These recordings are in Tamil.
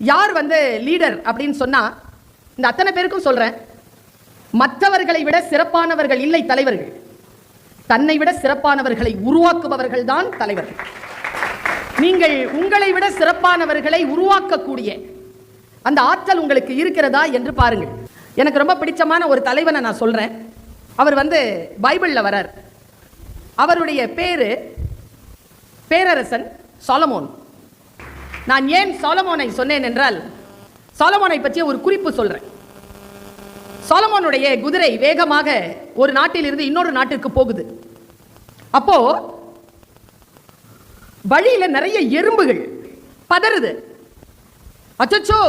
யார் லீடர் அப்படின்னு சொன்னா, இந்த அத்தனை பேருக்கும் சொல்றேன், மற்றவர்களை விட சிறப்பானவர்கள் இல்லை தலைவர்கள். தன்னை விட சிறப்பானவர்களை உருவாக்குபவர்கள் தான் தலைவர்கள். நீங்கள் உங்களை விட சிறப்பானவர்களை உருவாக்கக்கூடிய அந்த ஆற்றல் உங்களுக்கு இருக்கிறதா என்று பாருங்கள். எனக்கு ரொம்ப பிடிச்சமான ஒரு தலைவனை நான் சொல்றேன். அவர் பைபிள்ல வரார். அவருடைய பேரு பேரரசன் சாலமோன். நான் ஏன் சாலமோனை சொன்னேன் என்றால், சாலமோனை பற்றிய ஒரு குறிப்பு சொல்றேன். சாலமோனுடைய குதிரை வேகமாக ஒரு நாட்டிலிருந்து இன்னொரு நாட்டிற்கு போகுது. அப்போ வழியில நிறைய எறும்புகள் பதறுது. அச்சோ,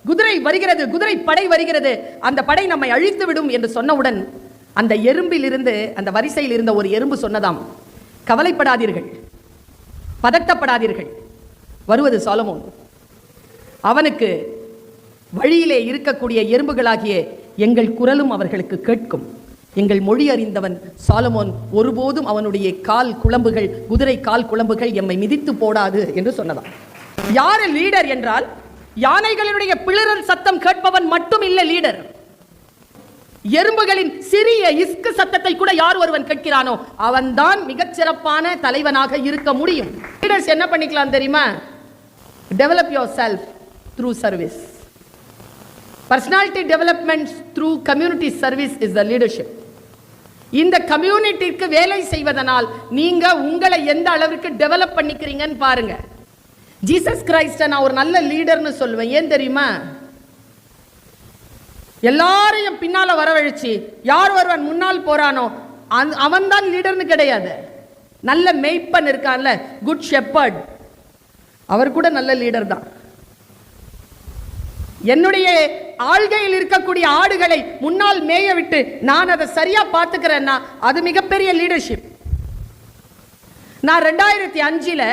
குதிரை வருகிறது, குதிரை படை வருகிறது, அந்த படை நம்மை அழித்து விடும் என்று சொன்னவுடன் அந்த எறும்பில் இருந்து, அந்த வரிசையில் இருந்த ஒரு எறும்பு சொன்னதாம், கவலைப்படாதீர்கள், பதட்டப்படாதீர்கள், வருவது சாலமோன். அவனுக்கு வழியிலே இருக்கக்கூடிய எறும்புகளாகிய எங்கள் குரலும் அவர்களுக்கு கேட்கும். எங்கள் மொழி அறிந்தவன் சாலமோன், ஒருபோதும் அவனுடைய கால் குளம்புகள், குதிரை கால் குளம்புகள் எம்மை மிதித்து போடாது என்று சொன்னதாம். யார் லீடர் என்றால், யானைகளினுடைய பிளறல் சத்தம் கேட்பவன் மட்டும் இல்லை லீடர். எறும்புகளின் சிறிய இஸ்கு சத்தத்தை கூட யார் ஒருவன் கேட்கிறானோ அவன்தான் மிகச்சிறப்பான தலைவனாக இருக்க முடியும். லீடர்ஸ் என்ன பண்ணிக்கலாம் தெரியுமா? Develop your self through service. Personality development through community service is the leadership. இந்த கம்யூனிட்டிக்கு வேலை செய்வதனால் நீங்க உங்களை எந்த அளவுக்கு டெவலப் பண்ணிக்கிறீங்கன்னு பாருங்க. ஜீசஸ் கிரைஸ்ட நான் ஒரு நல்ல லீடர்னு சொல்லுவேன். ஏன் தெரியுமா? எல்லாரையும் பின்னால வரவழைச்சு யார் ஒருவன் முன்னால் போறானோ அவன் தான் லீடர்னு கிடையாது. நல்ல மேய்ப்பன் இருக்கான்ல, குட் ஷெப்பர்ட், அவர் கூட நல்ல லீடர் தான். என்னுடைய ஆள்கையில் இருக்கக்கூடிய ஆடுகளை முன்னால் மேய விட்டு நான் அதை சரியா பார்த்துக்கிறேன்னா அது மிகப்பெரிய லீடர்ஷிப். நான் 2005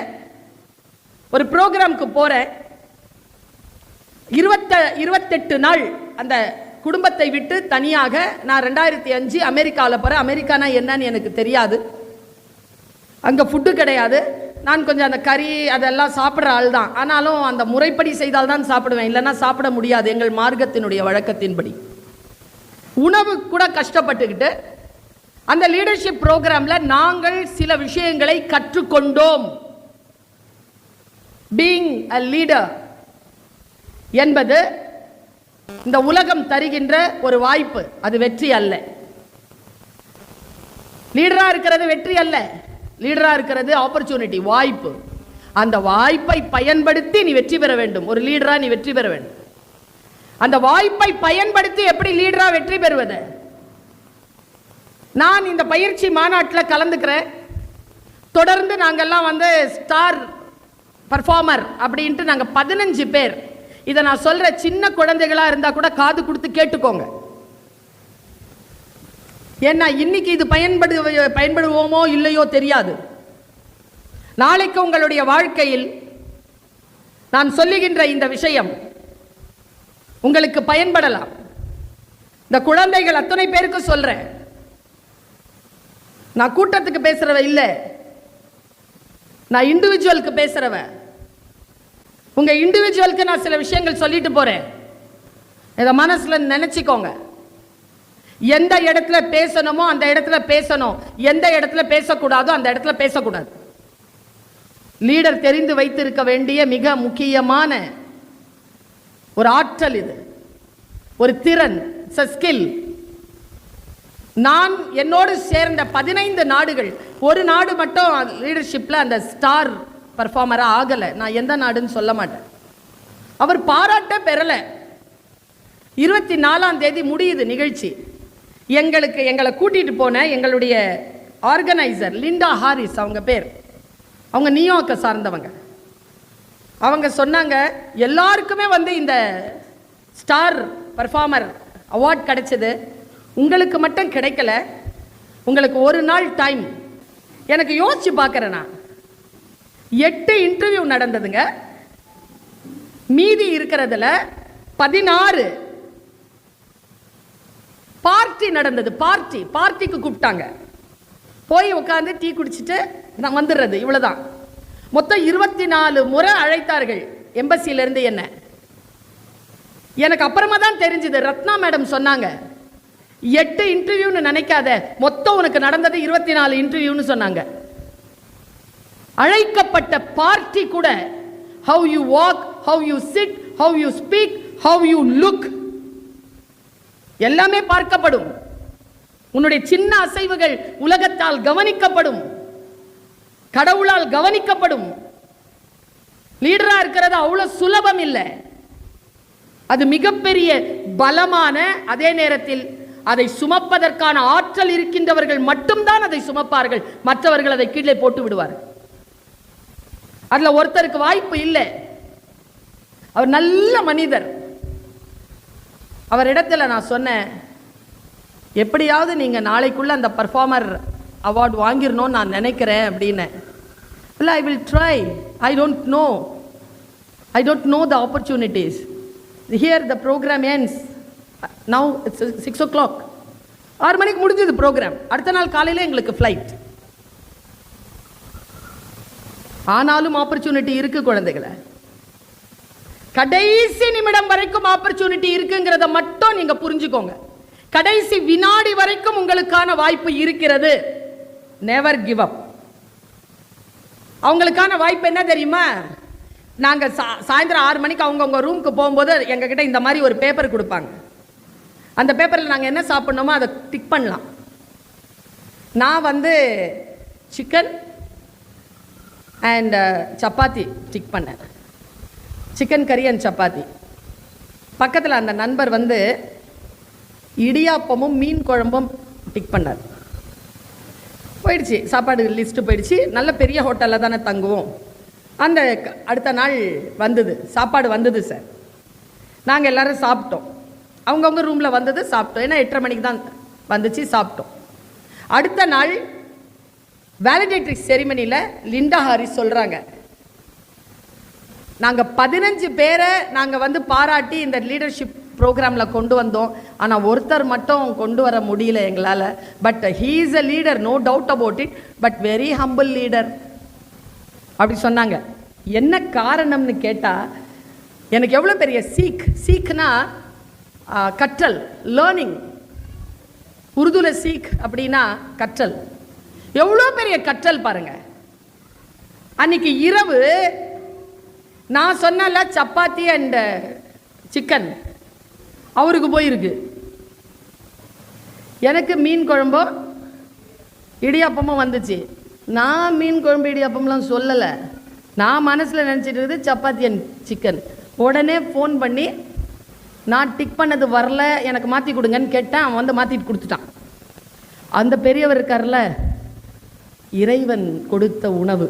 ஒரு ப்ரோக்ராமுக்கு போறேன். 28 நாள் அந்த குடும்பத்தை விட்டு தனியாக நான் 2005 அமெரிக்காவில் போறேன். அமெரிக்கானா என்னன்னு எனக்கு தெரியாது. அங்க ஃபுட்டு கிடையாது. நான் கொஞ்சம் அந்த கறி அதெல்லாம் சாப்பிட்ற ஆள் தான். ஆனாலும் அந்த முறைப்படி செய்தால் தான் சாப்பிடுவேன், இல்லைன்னா சாப்பிட முடியாது எங்கள் மார்க்கத்தினுடைய வழக்கத்தின்படி. உணவு கூட கஷ்டப்பட்டுக்கிட்டு அந்த லீடர்ஷிப் ப்ரோக்ராம்ல நாங்கள் சில விஷயங்களை கற்றுக்கொண்டோம். பீயிங் a leader என்பது இந்த உலகம் தருகின்ற ஒரு வாய்ப்பு, அது வெற்றி அல்ல. லீடரா இருக்கிறது வெற்றி அல்ல, லீடரா இருக்கிறது ஆப்பர்ச்சுனிட்டி, வாய்ப்பு. அந்த வாய்ப்பை பயன்படுத்தி நீ வெற்றி பெற வேண்டும். ஒரு லீடரா நீ வெற்றி பெற வேண்டும். அந்த வாய்ப்பை பயன்படுத்தி எப்படி லீடரா வெற்றி பெறுவது? நான் இந்த பயிற்சி மாநாட்டில் கலந்துக்கிறேன். தொடர்ந்து நாங்கெல்லாம் ஸ்டார் பர்ஃபார்மர் அப்படின்ட்டு நாங்கள் 15 பேர். இதை நான் சொல்ற, சின்ன குழந்தைகளா இருந்தா கூட காது கொடுத்து கேட்டுக்கோங்க. ஏன்னா இன்னைக்கு இது பயன்படுவோமோ இல்லையோ தெரியாது. நாளைக்கு உங்களுடைய வாழ்க்கையில் நான் சொல்லுகின்ற இந்த விஷயம் உங்களுக்கு பயன்படலாம். இந்த குழந்தைகள் அத்தனை பேருக்கு சொல்றேன். நான் கூட்டத்துக்கு பேசுறவ இல்லை, நான் இண்டிவிஜுவலுக்கு பேசுறவ. உங்க இண்டிவிஜுவலுக்கு நான் சில விஷயங்கள் சொல்லிட்டு போறேன். இதை மனசுல நினைச்சுக்கோங்க. எந்த இடத்துல பேசணுமோ அந்த இடத்துல பேசணும், எந்த இடத்துல பேசக்கூடாதோ அந்த இடத்துல பேசக்கூடாது. லீடர் தெரிந்து வைத்திருக்க வேண்டிய மிக முக்கியமான ஒரு ஆற்றல் இது, ஒரு திறன், ஸ்கில். நான் என்னோடு சேர்ந்த 15 நாடுகள், ஒரு நாடு மட்டும் லீடர்ஷிப்ல அந்த ஸ்டார் பர்ஃபார்மரா ஆகல. நான் எந்த நாடுன்னு சொல்ல மாட்டேன். அவர் பாராட்ட பெறல. 24ஆம் தேதி முடியுது நிகழ்ச்சி. எங்களை கூட்டிட்டு போன எங்களுடைய ஆர்கனைசர் லிண்டா ஹாரிஸ், அவங்க பேர், அவங்க நியூயார்க்கை சார்ந்தவங்க. அவங்க சொன்னாங்க, எல்லாருக்குமே இந்த ஸ்டார் பர்ஃபார்மர் அவார்ட் கிடைச்சது, உங்களுக்கு மட்டும் கிடைக்கல, உங்களுக்கு ஒரு நாள் டைம். எனக்கு யோசிச்சு பார்க்குறேன், நான் 8 இன்டர்வியூ நடந்ததுங்க. மீதி இருக்கிறதுல 16 பார்ட்டி நடந்தது. பார்ட்டிக்கு கூப்பிட்டாங்க. போய் உட்காந்து டீ குடிச்சிட்டு நான் வந்துடுறது, இவ்வளவுதான். மொத்தம் 24 முறை அழைத்தார்கள் எம்பசியிலிருந்து என்ன. எனக்கு அப்புறமா தான் தெரிஞ்சது. ரத்னா மேடம் சொன்னாங்க, 8 இன்டர்வியூன்னு நினைக்காத, மொத்தம் உனக்கு நடந்தது 24 இன்டர்வியூன்னு சொன்னாங்க. அழைக்கப்பட்ட பார்ட்டி கூட how you walk, how you sit, how you speak, how you look எல்லாமே பார்க்கப்படும். உன்னுடைய சின்ன அசைவுகள் உலகத்தால் கவனிக்கப்படும், கடவுளால் கவனிக்கப்படும். லீடரா இருக்கிறது அவ்வளவு சுலபம் இல்லை. அது மிகப்பெரிய பலமான, அதே நேரத்தில் அதை சுமப்பதற்கான ஆற்றல் இருக்கின்றவர்கள் மட்டும்தான் அதை சுமப்பார்கள். மற்றவர்கள் அதை கீழே போட்டு விடுவார்கள். அதுல ஒருத்தருக்கு வாய்ப்பு இல்லை. அவர் நல்ல மனிதர். அவர் இடத்துல நான் சொன்னேன், எப்படியாவது நீங்க நாளைக்குள்ள அந்த பர்ஃபார்மர் அவார்டு வாங்கிடணும்னு நான் நினைக்கிறேன் அப்படின்னு. I will try. I don't know the opportunities. Here the programme ends. Now it's 6 o'clock. 6 மணிக்கு முடிஞ்சது ப்ரோக்ராம். அடுத்த நாள் காலையில் எங்களுக்கு ஃப்ளைட். ஆனாலும் ஆப்பர்ச்சுனிட்டி இருக்கு குழந்தைகளை. கடைசி நிமிடம் வரைக்கும் ஆப்பர்ச்சுனிட்டி இருக்குங்கிறத மட்டும் நீங்க புரிஞ்சுக்கோங்க. கடைசி வினாடி வரைக்கும் உங்களுக்கான வாய்ப்பு இருக்கிறது. Never give up. அவங்களுக்கான வாய்ப்பு என்ன தெரியுமா? நாங்க சாயந்தரம் 6 மணிக்கு அவங்க ரூமுக்கு போகும்போது எங்ககிட்ட இந்த மாதிரி ஒரு பேப்பர் கொடுப்பாங்க. அந்த பேப்பரில் நாங்கள் என்ன சாப்பிட்ணுமோ அதை டிக் பண்ணலாம். நான் சிக்கன் அண்ட் சப்பாத்தி டிக் பண்ணேன். சிக்கன் கறி அண்ட் சப்பாத்தி. பக்கத்தில் அந்த நண்பர் இடியாப்பமும் மீன் குழம்பும் டிக் பண்ணார். போயிடுச்சு, சாப்பாடு லிஸ்ட்டு போயிடுச்சு. நல்ல பெரிய ஹோட்டலில் தானே தங்குவோம். அந்த அடுத்த நாள் சாப்பாடு வந்தது சார். நாங்கள் எல்லோரும் சாப்பிட்டோம். அவங்கவுங்க ரூமில் சாப்பிட்டோம். ஏன்னா 8:30 மணிக்கு தான் வந்துச்சு, சாப்பிட்டோம். அடுத்த நாள் வேலிடேட்டரி செரிமனியில் லிண்டா ஹாரிஸ் சொல்கிறாங்க, நாங்கள் 15 பேரை நாங்கள் பாராட்டி இந்த லீடர்ஷிப் ப்ரோக்ராமில் கொண்டு வந்தோம். ஆனால் ஒருத்தர் மட்டும் கொண்டு வர முடியல எங்களால். But he is a leader, no doubt about it, but very humble leader அப்படி சொன்னாங்க. என்ன காரணம்னு கேட்டால், எனக்கு எவ்வளோ பெரிய சீக்னா கற்றல், லேர்னிங். உருதுல சீக் அப்படின்னா கற்றல். எவ்வளோ பெரிய கற்றல் பாருங்க. அன்னைக்கு இரவு நான் சொன்னல சப்பாத்தி அண்ட் சிக்கன் அவருக்கு போயிருக்கு. எனக்கு மீன் குழம்போ இடியாப்பமும் வந்துச்சு. நான் மீன் குழம்பு இடியாப்பம்லாம் சொல்லலை. நான் மனசில் நினச்சிட்டு இருக்குது சப்பாத்தி அண்ட் சிக்கன். உடனே ஃபோன் பண்ணி, நான் டிக் பண்ணது வரல, எனக்கு மாற்றி கொடுங்கன்னு கேட்டேன். அவன் மாற்றிட்டு கொடுத்துட்டான். அந்த பெரியவர் இருக்கார்ல, இறைவன் கொடுத்த உணவு,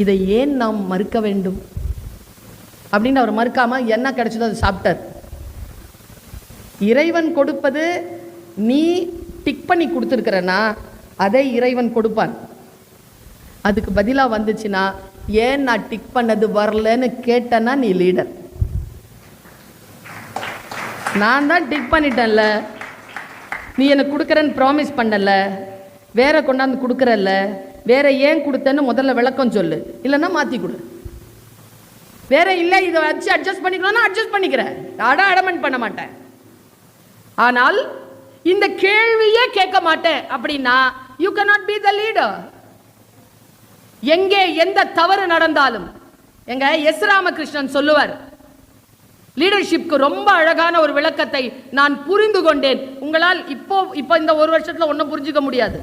இதை ஏன் நாம் மறுக்க வேண்டும் அப்படின்னு அவர் மறுக்காமல் என்ன கிடைச்சதோ அதை சாப்பிட்டார். இறைவன் கொடுப்பது நீ டிக் பண்ணி கொடுத்துருக்கிறனா அதை இறைவன் கொடுப்பான். அதுக்கு பதிலாக வந்துச்சுன்னா, ஏன் நான் டிக் பண்ணது வரலன்னு கேட்டேன்னா நீ லீடர். நான் தான் டிக் பண்ணிட்டேன்ல, நீ எனக்கு கொடுக்குறேன்னு ப்ராமிஸ் பண்ணல, வேற கொண்டாந்து கொடுக்குறல்ல, வேற ஏன் கொடுத்தேன்னு முதல்ல விளக்கம் சொல்லு, இல்லைன்னா மாற்றி கொடு. வேற இல்லை, இதை வச்சு அட்ஜஸ்ட் பண்ணிக்கணும்னா அட்ஜஸ்ட் பண்ணிக்கிறேன், அடமெண்ட் பண்ண மாட்டேன். ஆனால் இந்த கேள்வியே கேட்க மாட்டேன் அப்படின்னா you cannot be the leader. எங்கே எந்த தவறு நடந்தாலும், எங்க எஸ் ராமகிருஷ்ணன் சொல்லுவார், லீடர்ஷிப்க்கு ரொம்ப அழகான ஒரு விளக்கத்தை நான் புரிந்து கொண்டேன். உங்களால் இப்போ இந்த ஒரு வருஷத்துல ஒன்றும் புரிஞ்சுக்க முடியாது.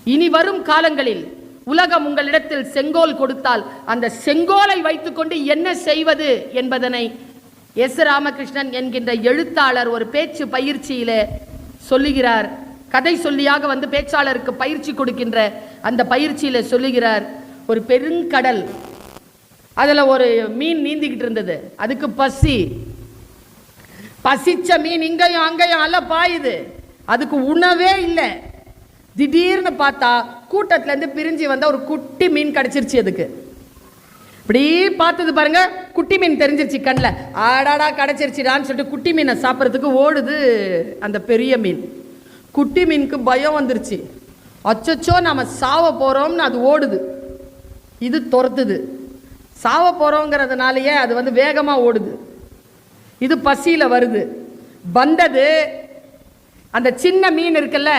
இனி வரும் காலங்களில் உலகம் உங்களிடத்தில் செங்கோல் கொடுத்தால் அந்த செங்கோலை வைத்துக்கொண்டு என்ன செய்வது என்பதனை எஸ் ராமகிருஷ்ணன் என்கின்ற எழுத்தாளர் ஒரு பேச்சு பயிற்சியில சொல்லுகிறார். கதை சொல்லியாக பேச்சாளருக்கு பயிற்சி கொடுக்கின்ற அந்த பயிற்சியில சொல்லுகிறார், ஒரு பெருங்கடல், அதுல ஒரு மீன் நீந்திக்கிட்டு இருந்தது. அதுக்கு பசிச்ச மீன் இங்கேயும் அங்கேயும் அல்ல பாயுது. அதுக்கு உணவே இல்லை. திடீர்னு பார்த்தா கூட்டத்துல இருந்து பிரிஞ்சு வந்த ஒரு குட்டி மீன் கிடைச்சிருச்சு. அதுக்கு இப்படி பார்த்தது பாருங்க, குட்டி மீன் தெரிஞ்சிருச்சு கண்ணில். ஆடாடா கிடைச்சிருச்சுடான்னு சொல்லிட்டு குட்டி மீனை சாப்பிட்றதுக்கு ஓடுது அந்த பெரிய மீன். குட்டி மீனுக்கு பயம் வந்துருச்சு. அச்சோ நம்ம சாவ போறோம்னு அது ஓடுது. இது துரத்துது. சாவ போறோங்கிறதுனாலயே அது வேகமாக ஓடுது. இது பசியில வருது. வந்தது அந்த சின்ன மீன் இருக்குல்ல,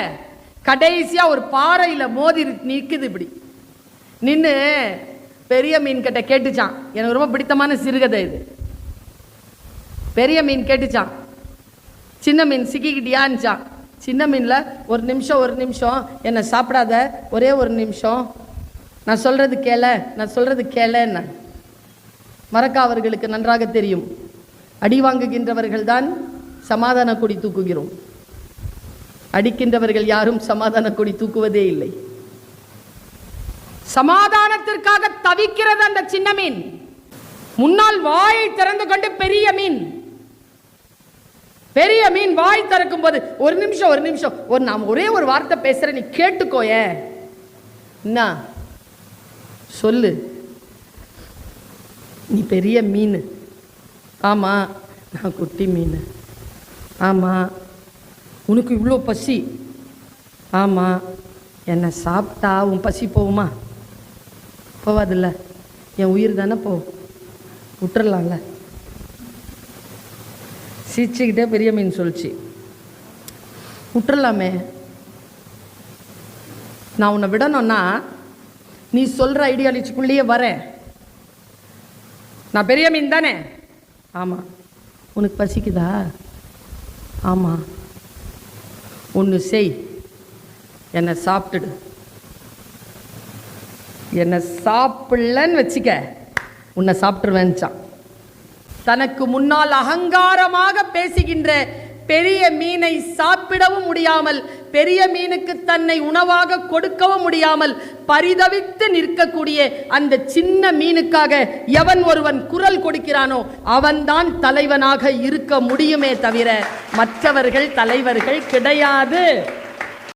கடைசியா ஒரு பாறையில மோதி நிற்குது. இப்படி நின்று பெரிய மீன் கிட்ட கேட்டுச்சான். எனக்கு ரொம்ப பிடித்தமான சிறுகதை இது. பெரிய மீன் கேட்டுச்சான், சின்ன மீன் சிக்கிக்கிட்டியான்னுச்சான். சின்ன மீனில் ஒரு நிமிஷம் என்னை சாப்பிடாத, ஒரே ஒரு நிமிஷம், நான் சொல்றது கேளேன்னு. மரக்கா அவர்களுக்கு நன்றாக தெரியும், அடி வாங்குகின்றவர்கள் தான் சமாதான கொடி தூக்குகிறோம், அடிக்கின்றவர்கள் யாரும் சமாதான கொடி தூக்குவதே இல்லை. சமாதானத்திற்காக தவிக்கிறது அந்த சின்ன மீன். முன்னால் வாயை திறந்து கொண்டு பெரிய மீன் வாய் திறக்கும் போது ஒரு நிமிஷம் நான் ஒரே ஒரு வார்த்தை பேசுறேன், நீ கேட்டுக்கோய. என்ன சொல்லு, நீ பெரிய மீன், ஆமா நான் குட்டி மீன், ஆமா உனக்கு இவ்வளோ பசி, ஆமா என்னை சாப்பிட்டா உன் பசி போகுமா? போவாதில்ல, என் உயிர் தானே விட்டுறலாம்ல. சிரிச்சுக்கிட்டே பெரிய மீன் சொல்லிச்சு, விட்டுறலாமே. நான் உன்னை விடணும்னா நீ சொல்கிற ஐடியாலஜிக்குள்ளேயே வரேன். நான் பெரிய மீன் தானே, ஆமாம். உனக்கு பசிக்குதா? ஆமாம். ஒன்று செய், என்னை சாப்பிட்டுடு. என்னை சாப்பிடலன்னு வச்சுக்க, உன்னை சாப்பிட்டுருவேன்ச்சான். தனக்கு முன்னால் அகங்காரமாக பேசுகின்ற பெரிய மீனை சாப்பிடவும் முடியாமல், பெரிய மீனுக்கு தன்னை உணவாக கொடுக்கவும் முடியாமல் பரிதவித்து நிற்கக்கூடிய அந்த சின்ன மீனுக்காக எவன் ஒருவன் குரல் கொடுக்கிறானோ அவன்தான் தலைவனாக இருக்க முடியுமே தவிர மற்றவர்கள் தலைவர்கள் கிடையாது.